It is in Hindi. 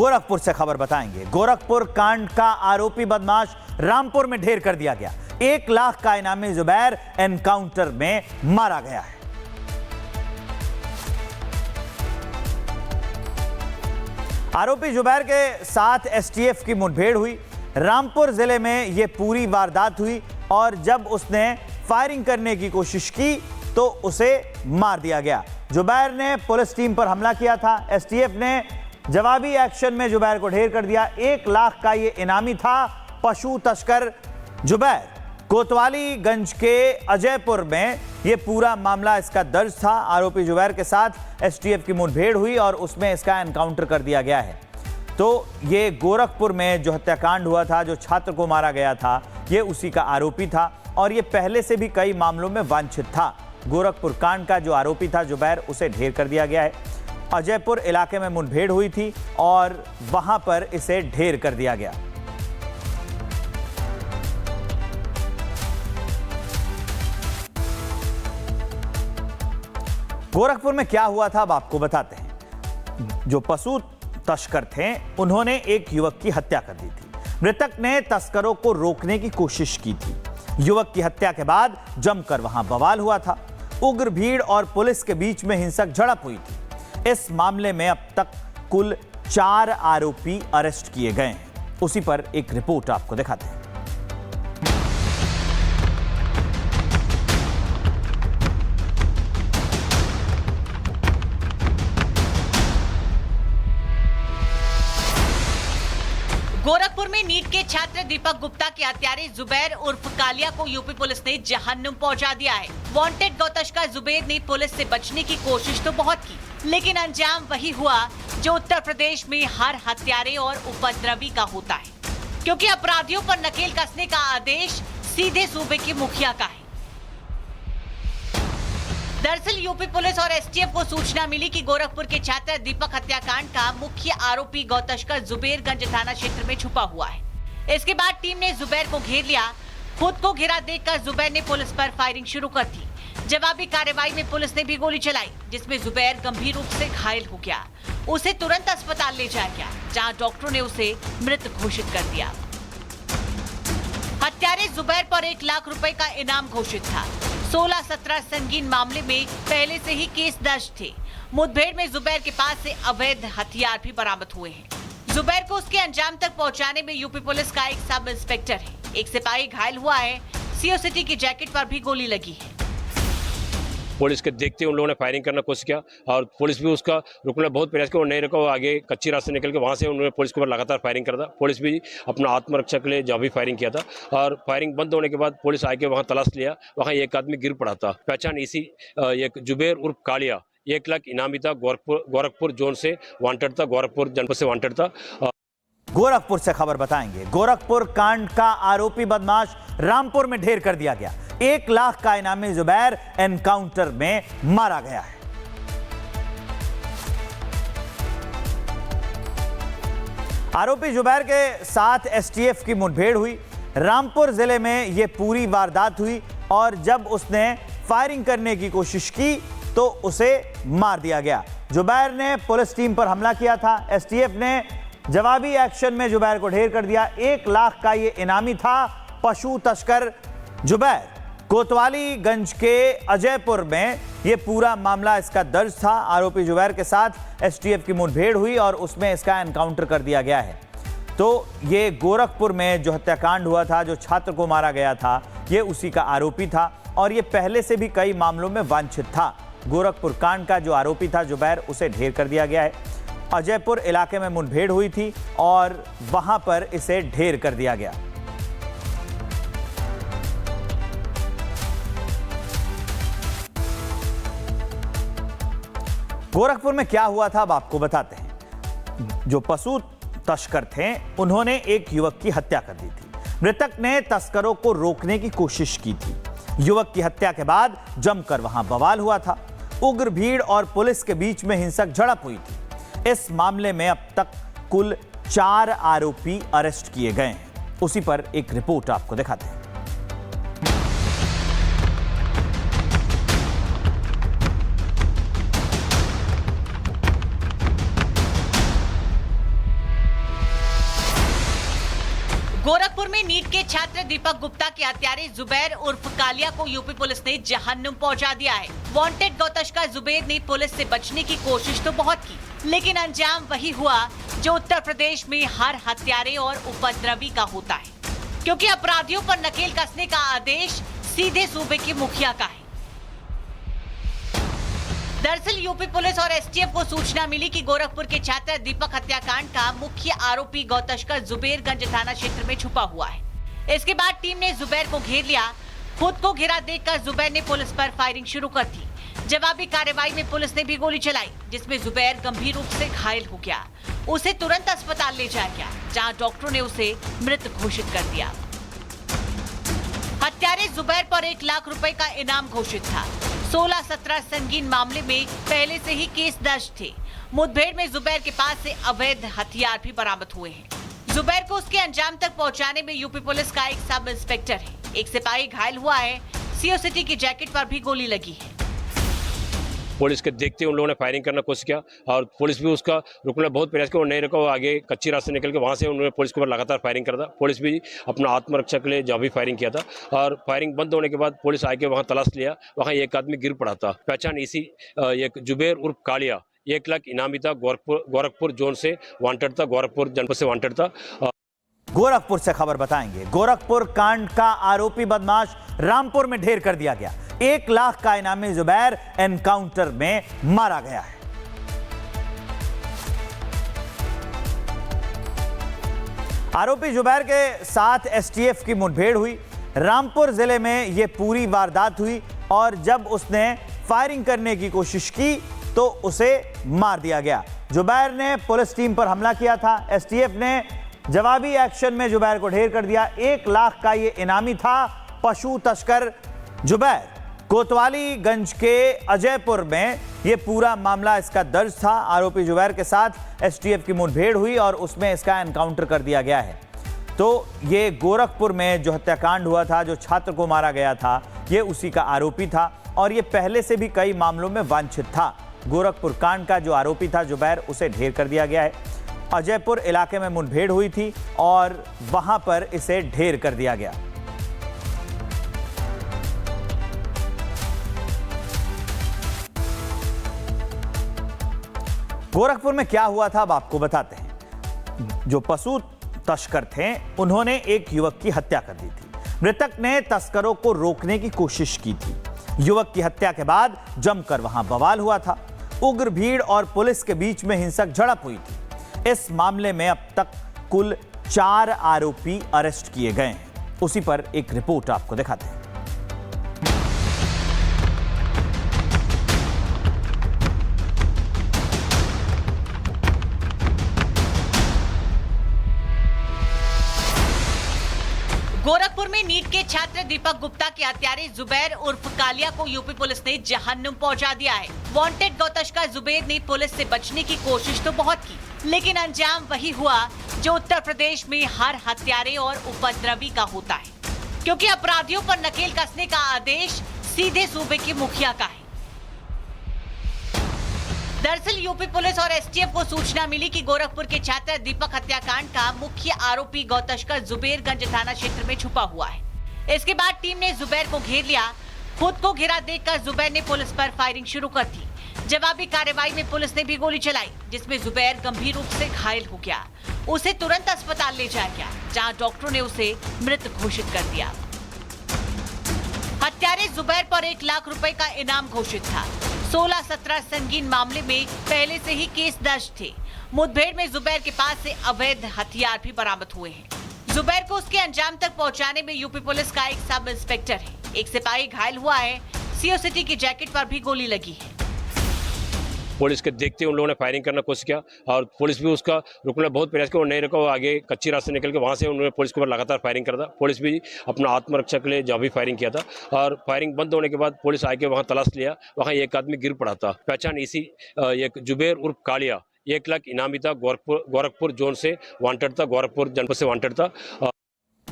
गोरखपुर से खबर बताएंगे। गोरखपुर कांड का आरोपी बदमाश रामपुर में ढेर कर दिया गया। 1 लाख का इनामी जुबैर एनकाउंटर में मारा गया है। आरोपी जुबैर के साथ एसटीएफ की मुठभेड़ हुई। रामपुर जिले में यह पूरी वारदात हुई और जब उसने फायरिंग करने की कोशिश की तो उसे मार दिया गया। जुबैर ने पुलिस टीम पर हमला किया था। एसटीएफ ने जवाबी एक्शन में जुबैर को ढेर कर दिया। 1 लाख का यह इनामी था। पशु तस्कर जुबैर कोतवालीगंज के अजयपुर में यह पूरा मामला इसका दर्ज था। आरोपी जुबैर के साथ एसटीएफ की मुठभेड़ हुई और उसमें इसका एनकाउंटर कर दिया गया है। तो ये गोरखपुर में जो हत्याकांड हुआ था, जो छात्र को मारा गया था, ये उसी का आरोपी था और ये पहले से भी कई मामलों में वांछित था। गोरखपुर कांड का जो आरोपी था जुबैर, उसे ढेर कर दिया गया है। अजयपुर इलाके में मुठभेड़ हुई थी और वहां पर इसे ढेर कर दिया गया। गोरखपुर में क्या हुआ था अब आपको बताते हैं। जो पशु तस्कर थे उन्होंने एक युवक की हत्या कर दी थी। मृतक ने तस्करों को रोकने की कोशिश की थी। युवक की हत्या के बाद जमकर वहां बवाल हुआ था। उग्र भीड़ और पुलिस के बीच में हिंसक झड़प हुई थी। इस मामले में अब तक कुल 4 आरोपी अरेस्ट किए गए हैं। उसी पर एक रिपोर्ट आपको दिखाते हैं। गोरखपुर में नीट के छात्र दीपक गुप्ता के हत्यारे जुबैर उर्फ कालिया को यूपी पुलिस ने जहन्नुम पहुंचा दिया है। वांटेड गौतश्का जुबैर ने पुलिस से बचने की कोशिश तो बहुत की, लेकिन अंजाम वही हुआ जो उत्तर प्रदेश में हर हत्यारे और उपद्रवी का होता है, क्योंकि अपराधियों पर नकेल कसने का आदेश सीधे सूबे के मुखिया का है। दरअसल यूपी पुलिस और एसटीएफ को सूचना मिली कि गोरखपुर के छात्र दीपक हत्याकांड का मुख्य आरोपी गौतश्का जुबैरगंज थाना क्षेत्र में छुपा हुआ है। इसके बाद टीम ने जुबैर को घेर लिया। खुद को घिरा देखकर जुबैर ने पुलिस पर फायरिंग शुरू कर दी। जवाबी कार्रवाई में पुलिस ने भी गोली चलाई, जिसमें जुबैर गंभीर रूप से घायल हो गया। उसे तुरंत अस्पताल ले जाया गया, जहाँ डॉक्टरों ने उसे मृत घोषित कर दिया। हत्यारे जुबैर पर 1 लाख रुपए का इनाम घोषित था। 16-17 संगीन मामले में पहले से ही केस दर्ज थे। मुठभेड़ में जुबैर के पास से अवैध हथियार भी बरामद हुए हैं। जुबैर को उसके अंजाम तक पहुंचाने में यूपी पुलिस का एक सब इंस्पेक्टर है। एक सिपाही घायल हुआ है। सीओ सिटी की जैकेट पर भी गोली लगी है। पुलिस के देखते उन लोगों ने फायरिंग करना कोशिश किया और पुलिस भी उसका रुकने बहुत प्रयास किया। वो नहीं रुका, वो आगे कच्ची रास्ते निकल के वहां से उन्होंने पुलिस के ऊपर लगातार फायरिंग करा था। पुलिस भी अपना आत्मरक्षा के लिए जब भी फायरिंग किया था और फायरिंग बंद होने के बाद पुलिस आके वहां तलाश लिया। वहां एक आदमी गिर पड़ा था। पहचान इसी एक जुबैर उर्फ कालिया 1 लाख इनामी था। गोरखपुर जोन से वांटेड था, गोरखपुर जनपद से वांटेड था। गोरखपुर से खबर बताएंगे। गोरखपुर कांड का आरोपी बदमाश रामपुर में ढेर कर दिया गया। 1 लाख का इनामी जुबैर एनकाउंटर में मारा गया है। आरोपी जुबैर के साथ एसटीएफ की मुठभेड़ हुई। रामपुर जिले में यह पूरी वारदात हुई और जब उसने फायरिंग करने की कोशिश की तो उसे मार दिया गया। जुबैर ने पुलिस टीम पर हमला किया था। एसटीएफ ने जवाबी एक्शन में जुबैर को ढेर कर दिया। 1 लाख का यह इनामी था। पशु तस्कर जुबैर कोतवालीगंज के अजयपुर में यह पूरा मामला इसका दर्ज था। आरोपी जुबैर के साथ एसटीएफ की मुठभेड़ हुई और उसमें इसका एनकाउंटर कर दिया गया है। तो ये गोरखपुर में जो हत्याकांड हुआ था, जो छात्र को मारा गया था, ये उसी का आरोपी था और ये पहले से भी कई मामलों में वांछित था। गोरखपुर कांड का जो आरोपी था जुबैर, उसे ढेर कर दिया गया है। अजयपुर इलाके में मुठभेड़ हुई थी और वहां पर इसे ढेर कर दिया गया। गोरखपुर में क्या हुआ था अब आपको बताते हैं। जो पशु तस्कर थे उन्होंने एक युवक की हत्या कर दी थी। मृतक ने तस्करों को रोकने की कोशिश की थी। युवक की हत्या के बाद जमकर वहां बवाल हुआ था। उग्र भीड़ और पुलिस के बीच में हिंसक झड़प हुई थी। इस मामले में अब तक कुल 4 आरोपी अरेस्ट किए गए हैं। उसी पर एक रिपोर्ट आपको दिखाते हैं। गोरखपुर में नीट के छात्र दीपक गुप्ता के हत्यारे जुबैर उर्फ कालिया को यूपी पुलिस ने जहन्नुम पहुंचा दिया है। वांटेड गौतश्का जुबैर ने पुलिस से बचने की कोशिश तो बहुत की, लेकिन अंजाम वही हुआ जो उत्तर प्रदेश में हर हत्यारे और उपद्रवी का होता है, क्योंकि अपराधियों पर नकेल कसने का आदेश सीधे सूबे के मुखिया का है। दरअसल यूपी पुलिस और एसटीएफ को सूचना मिली कि गोरखपुर के छात्र दीपक हत्याकांड का मुख्य आरोपी गौतश्का जुबेरगंज थाना क्षेत्र में छुपा हुआ है। इसके बाद टीम ने जुबैर को घेर लिया। खुद को घिरा देखकर जुबैर ने पुलिस पर फायरिंग शुरू कर दी। जवाबी कार्रवाई में पुलिस ने भी गोली चलाई, जिसमें जुबैर गंभीर रूप से घायल हो गया। उसे तुरंत अस्पताल ले जाया गया, जहाँ डॉक्टरों ने उसे मृत घोषित कर दिया। हत्यारे जुबैर पर 1 लाख रुपए का इनाम घोषित था। 16-17 संगीन मामले में पहले से ही केस दर्ज थे। मुठभेड़ में जुबैर के पास से अवैध हथियार भी बरामद हुए हैं। जुबैर को उसके अंजाम तक पहुंचाने में यूपी पुलिस का एक सब इंस्पेक्टर है। एक सिपाही घायल हुआ है। सीओ सिटी की जैकेट पर भी गोली लगी है। पुलिस के देखते उन लोगों ने फायरिंग करना कोशिश किया और पुलिस भी उसका रुकने बहुत प्रयास किया। वो नहीं रुका, वो आगे कच्ची रास्ते निकल के वहाँ से उन्होंने पुलिस के ऊपर लगातार फायरिंग करा था। पुलिस भी अपना आत्मरक्षा के लिए जवाबी फायरिंग किया था और फायरिंग बंद होने के बाद पुलिस आके वहाँ तलाश लिया। वहाँ एक आदमी गिर पड़ा था। पहचान इसी एक जुबैर उर्फ कालिया, 1 लाख इनामी था। गोरखपुर जोन से वांटेड था, गोरखपुर जनपद से वांटेड था। गोरखपुर से खबर बताएंगे। गोरखपुर कांड का आरोपी बदमाश रामपुर में ढेर कर दिया गया। 1 लाख का इनामी जुबैर एनकाउंटर में मारा गया है। आरोपी जुबैर के साथ एसटीएफ की मुठभेड़ हुई। रामपुर जिले में यह पूरी वारदात हुई और जब उसने फायरिंग करने की कोशिश की तो उसे मार दिया गया। जुबैर ने पुलिस टीम पर हमला किया था। एसटीएफ ने जवाबी एक्शन में जुबैर को ढेर कर दिया। 1 लाख का यह इनामी था। पशु तस्कर जुबैर कोतवालीगंज के अजयपुर में यह पूरा मामला इसका दर्ज था। आरोपी जुबैर के साथ एसटीएफ की मुठभेड़ हुई और उसमें इसका एनकाउंटर कर दिया गया है। तो ये गोरखपुर में जो हत्याकांड हुआ था, जो छात्र को मारा गया था, ये उसी का आरोपी था और ये पहले से भी कई मामलों में वांछित था। गोरखपुर कांड का जो आरोपी था जुबैर, उसे ढेर कर दिया गया है। अजयपुर इलाके में मुठभेड़ हुई थी और वहां पर इसे ढेर कर दिया गया। गोरखपुर में क्या हुआ था अब आपको बताते हैं। जो पशु तस्कर थे, उन्होंने एक युवक की हत्या कर दी थी। मृतक ने तस्करों को रोकने की कोशिश की थी। युवक की हत्या के बाद जमकर वहां बवाल हुआ था। उग्र भीड़ और पुलिस के बीच में हिंसक झड़प हुई थी। इस मामले में अब तक कुल 4 आरोपी अरेस्ट किए गए हैं। उसी पर एक रिपोर्ट आपको दिखाते हैं। गोरखपुर में नीट के छात्र दीपक गुप्ता के हत्यारे जुबैर उर्फ कालिया को यूपी पुलिस ने जहन्नुम पहुंचा दिया है। वांटेड गौतश्का जुबैर ने पुलिस से बचने की कोशिश तो बहुत की, लेकिन अंजाम वही हुआ जो उत्तर प्रदेश में हर हत्यारे और उपद्रवी का होता है, क्योंकि अपराधियों पर नकेल कसने का आदेश सीधे सूबे के मुखिया का है। दरअसल यूपी पुलिस और एसटीएफ को सूचना मिली कि गोरखपुर के छात्र दीपक हत्याकांड का मुख्य आरोपी गौतश्का जुबेरगंज थाना क्षेत्र में छुपा हुआ है। इसके बाद टीम ने जुबैर को घेर लिया। खुद को घिरा देखकर जुबैर ने पुलिस पर फायरिंग शुरू कर दी। जवाबी कार्रवाई में पुलिस ने भी गोली चलाई, जिसमें जुबैर गंभीर रूप से घायल हो गया। उसे तुरंत अस्पताल ले जाया गया, जहाँ डॉक्टरों ने उसे मृत घोषित कर दिया। हत्यारे जुबैर पर 1 लाख रुपए का इनाम घोषित था। 16-17 संगीन मामले में पहले से ही केस दर्ज थे। मुठभेड़ में जुबैर के पास से अवैध हथियार भी बरामद हुए हैं। जुबैर को उसके अंजाम तक पहुंचाने में यूपी पुलिस का एक सब इंस्पेक्टर है। एक सिपाही घायल हुआ है। सीओ सिटी की जैकेट पर भी गोली लगी है। पुलिस के देखते उन लोगों ने फायरिंग करना कोशिश किया और पुलिस भी उसका रुकने बहुत प्रयास किया। वो नहीं रुका, वो आगे कच्ची रास्ते निकल के वहाँ से उन्होंने पुलिस के ऊपर लगातार फायरिंग करा था। पुलिस भी अपना आत्मरक्षा के लिए जवाबी फायरिंग किया था और फायरिंग बंद होने के बाद पुलिस आके वहाँ तलाश लिया। वहाँ एक आदमी गिर पड़ा था। पहचान इसी एक जुबैर उर्फ कालिया, 1 लाख इनामी था। गोरखपुर जोन से वांटेड था, गोरखपुर जनपद से वांटेड था।